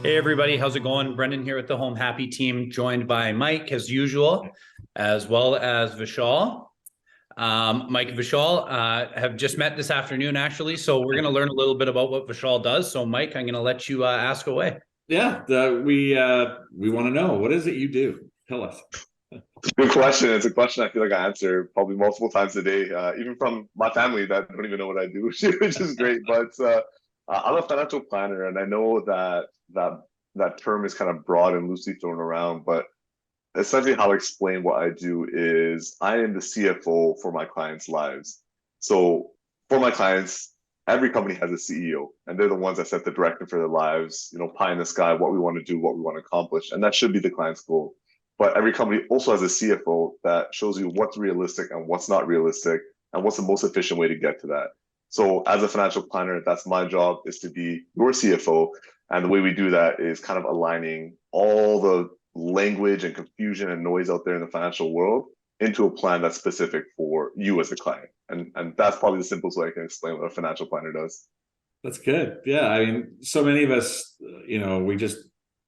Hey everybody, how's it going? Brendan here with the Home Happy team, joined by Mike as usual, as well as Vishal. Mike and Vishal have just met this afternoon, actually. So we're going to learn a little bit about what Vishal does. So, Mike, I'm going to let you ask away. Yeah, we want to know, what is it you do? Tell us. Good question. It's a question I feel like I answer probably multiple times a day, even from my family that don't even know what I do, which is great. But I'm a financial planner, and I know that term is kind of broad and loosely thrown around. But essentially, how I explain what I do is I am the CFO for my clients' lives. So for my clients, every company has a CEO, and they're the ones that set the direction for their lives. Pie in the sky, what we want to do, what we want to accomplish, and that should be the client's goal. But every company also has a CFO that shows you what's realistic and what's not realistic, and what's the most efficient way to get to that. So as a financial planner, that's my job, is to be your CFO. And the way we do that is kind of aligning all the language and confusion and noise out there in the financial world into a plan that's specific for you as a client. And that's probably the simplest way I can explain what a financial planner does. That's good. Yeah, I mean, so many of us,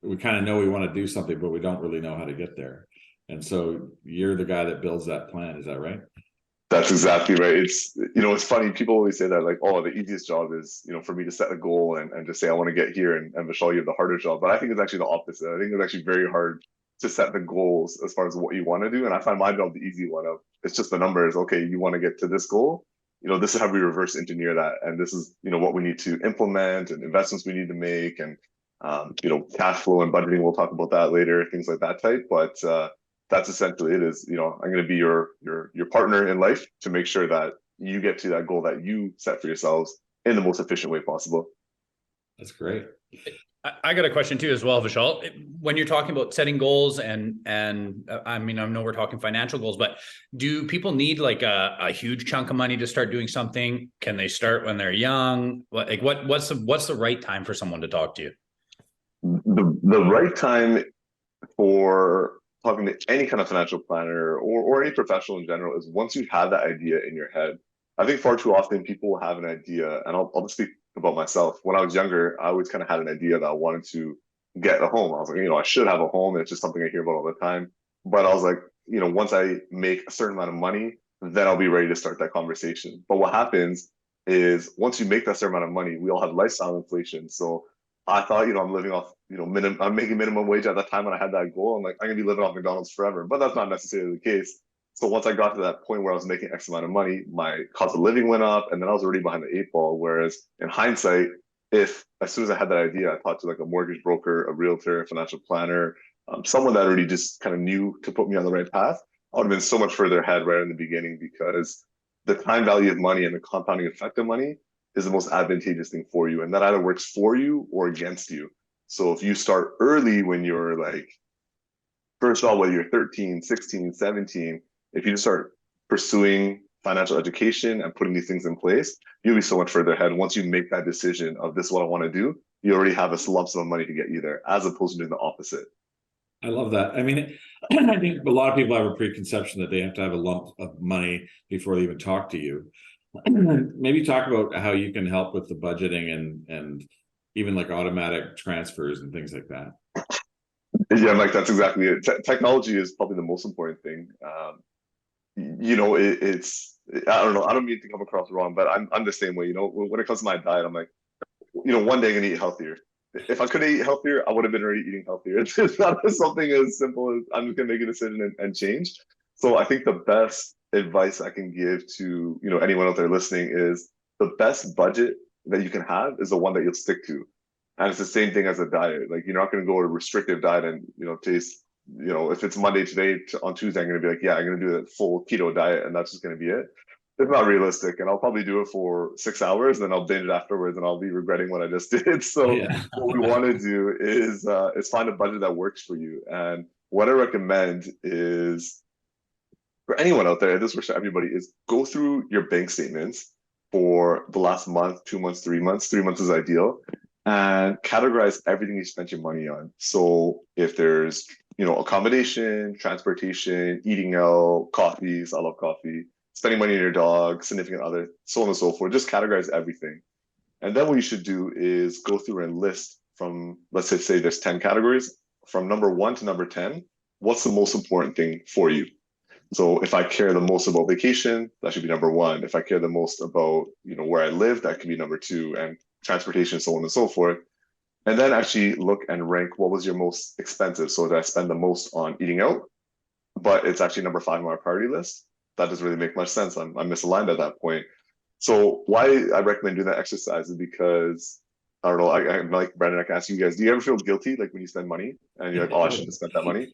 we kind of know we want to do something, but we don't really know how to get there. And so you're the guy that builds that plan. Is that right? That's exactly right. It's funny. People always say that, like, oh, the easiest job is, for me to set a goal and just say, I want to get here. And Vishal, you have the harder job. But I think it's actually the opposite. I think it's actually very hard to set the goals as far as what you want to do. And I find my job the easy one of, it's just the numbers. Okay, you want to get to this goal. This is how we reverse engineer that. And this is, what we need to implement and investments we need to make and, cash flow and budgeting. We'll talk about that later, things like that type. But, that's essentially it. Is I'm going to be your partner in life to make sure that you get to that goal that you set for yourselves in the most efficient way possible. That's great. I got a question too as well, Vishal. When you're talking about setting goals and I mean, I know we're talking financial goals, but do people need like a huge chunk of money to start doing something? Can they start when they're young? What's the right time for someone to talk to you? The right time for talking to any kind of financial planner or any professional in general is once you have that idea in your head. I think far too often people will have an idea, and I'll just speak about myself. When I was younger, I always kind of had an idea that I wanted to get a home. I was like, I should have a home. And it's just something I hear about all the time. But I was like, once I make a certain amount of money, then I'll be ready to start that conversation. But what happens is once you make that certain amount of money, we all have lifestyle inflation. So I thought, I'm living off, I'm making minimum wage at that time when I had that goal. I'm like, I'm gonna be living off McDonald's forever, but that's not necessarily the case. So once I got to that point where I was making X amount of money, my cost of living went up, and then I was already behind the eight ball. Whereas in hindsight, if as soon as I had that idea, I talked to like a mortgage broker, a realtor, a financial planner, someone that already just kind of knew to put me on the right path, I would have been so much further ahead right in the beginning, because the time value of money and the compounding effect of money is the most advantageous thing for you. And that either works for you or against you. So if you start early when you're like, first of all, whether you're 13, 16, 17, if you just start pursuing financial education and putting these things in place, you'll be so much further ahead. Once you make that decision of this is what I want to do, you already have a lump sum of money to get you there, as opposed to doing the opposite. I love that. I mean, I think a lot of people have a preconception that they have to have a lump of money before they even talk to you. Maybe talk about how you can help with the budgeting and even like automatic transfers and things like that. Yeah, like that's exactly it. Technology is probably the most important thing. It's I don't know. I don't mean to come across wrong, but I'm the same way. When it comes to my diet, I'm like, one day I'm gonna eat healthier. If I could eat healthier, I would have been already eating healthier. It's not something as simple as I'm just gonna make a decision and change. So I think the best advice I can give to anyone out there listening is the best budget that you can have is the one that you'll stick to. And it's the same thing as a diet. Like, you're not going to go a restrictive diet and taste. If it's Monday today, on Tuesday I'm going to be like, yeah, I'm going to do a full keto diet, and that's just going to be it. It's not realistic, and I'll probably do it for 6 hours, and then I'll binge it afterwards, and I'll be regretting what I just did. So Yeah. what we want to do is find a budget that works for you. And what I recommend is, for anyone out there, this works for everybody, is go through your bank statements for the last month, 2 months, 3 months. 3 months is ideal, and categorize everything you spent your money on. So if there's, accommodation, transportation, eating out, coffees, I love coffee, spending money on your dog, significant other, so on and so forth, just categorize everything. And then what you should do is go through and list from, let's say there's 10 categories, from number 1 to number 10, what's the most important thing for you? So if I care the most about vacation, that should be number 1. If I care the most about, where I live, that could be number 2, and transportation, so on and so forth. And then actually look and rank what was your most expensive. So did I spend the most on eating out, but it's actually number 5 on my priority list? That doesn't really make much sense. I'm misaligned at that point. So why I recommend doing that exercise is because, I don't know, I like Brandon, I can ask you guys, do you ever feel guilty like when you spend money and you're like, oh, I shouldn't have spent that money?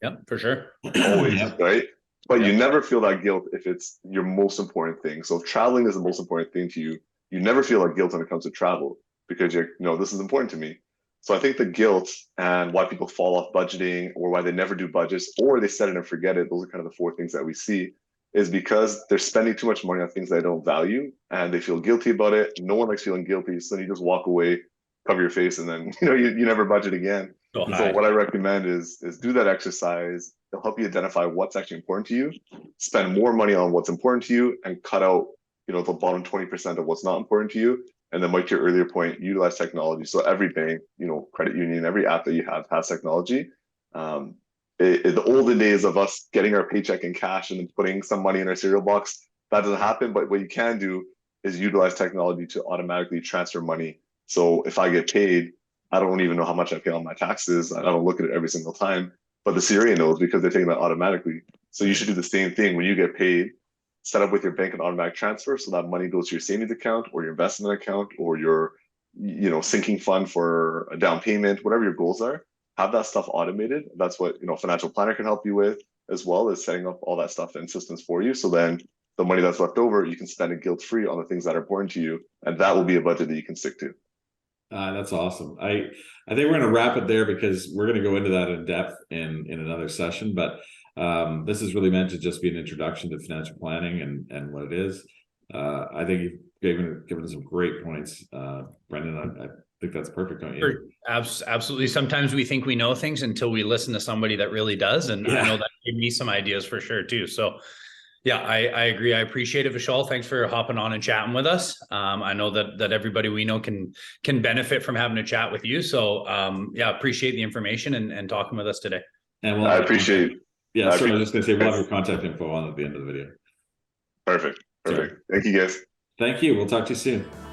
Yeah, for sure. Always, Yeah. right? But Yeah. you never feel that guilt if it's your most important thing. So if traveling is the most important thing to you, you never feel like guilt when it comes to travel because you're, this is important to me. So I think the guilt and why people fall off budgeting or why they never do budgets or they set it and forget it, those are kind of the 4 things that we see, is because they're spending too much money on things they don't value and they feel guilty about it. No one likes feeling guilty. So then you just walk away, cover your face, and then you never budget again. So what I recommend is do that exercise. It'll help you identify what's actually important to you, spend more money on what's important to you, and cut out the bottom 20% of what's not important to you. And then, Mike, to your earlier point, utilize technology. So every bank, credit union, every app that you have has technology. The olden days of us getting our paycheck in cash and then putting some money in our cereal box, that doesn't happen. But what you can do is utilize technology to automatically transfer money. So if I get paid, I don't even know how much I pay on my taxes. I don't look at it every single time, but the CRA knows because they're taking that automatically. So you should do the same thing when you get paid. Set up with your bank an automatic transfer so that money goes to your savings account or your investment account or your sinking fund for a down payment, whatever your goals are. Have that stuff automated. That's what a financial planner can help you with, as well as setting up all that stuff in systems for you. So then the money that's left over, you can spend it guilt-free on the things that are important to you, and that will be a budget that you can stick to. That's awesome. I think we're going to wrap it there because we're going to go into that in depth in another session. But this is really meant to just be an introduction to financial planning and what it is. I think you've given some great points, Brendan. I think that's perfect, don't you? Absolutely. Sometimes we think we know things until we listen to somebody that really does, and I know that gave me some ideas for sure too. So yeah, I agree. I appreciate it, Vishal. Thanks for hopping on and chatting with us. I know that everybody we know can benefit from having a chat with you. So yeah, appreciate the information and talking with us today. And I appreciate. Yeah, sorry, I was just going to say we'll have your contact info on at the end of the video. Perfect. Thank you, guys. Thank you. We'll talk to you soon.